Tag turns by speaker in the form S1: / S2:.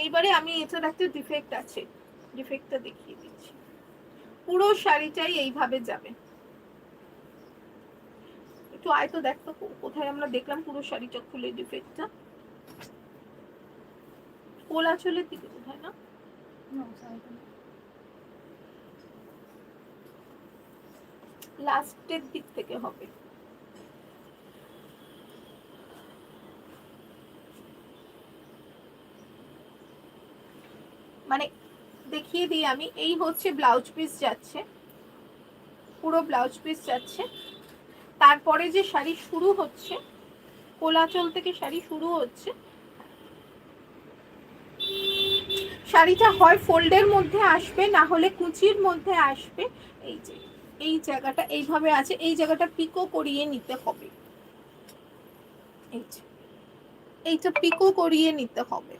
S1: এইবারে আমি এটার একটা ডিফেক্ট আছে, ডিফেক্টটা দেখিয়ে দিচ্ছি। পুরো শাড়িটাই এইভাবে যাবে। একটু আয় তো দেখ তো কোথায় আমরা দেখলাম পুরো শাড়িটা খুলে ডিফেক্টটা। কোল আঁচলের দিকে কোথায় না, লাস্টের দিক থেকে হবে। মানে দেখিয়ে দিই আমি, এই হচ্ছে ব্লাউজ পিস যাচ্ছে, পুরো ব্লাউজ পিস যাচ্ছে। তারপরে যে শাড়ি শুরু হচ্ছে, কোলাচল থেকে শাড়ি শুরু হচ্ছে, শাড়িটা হয় ফোল্ডের মধ্যে আসবে, না হলে কুচির মধ্যে আসবে। এই যে এই জায়গাটা এইভাবে আছে, এই জায়গাটা পিকো করিয়ে নিতে হবে, এই যে এইটা পিকো করিয়ে নিতে হবে।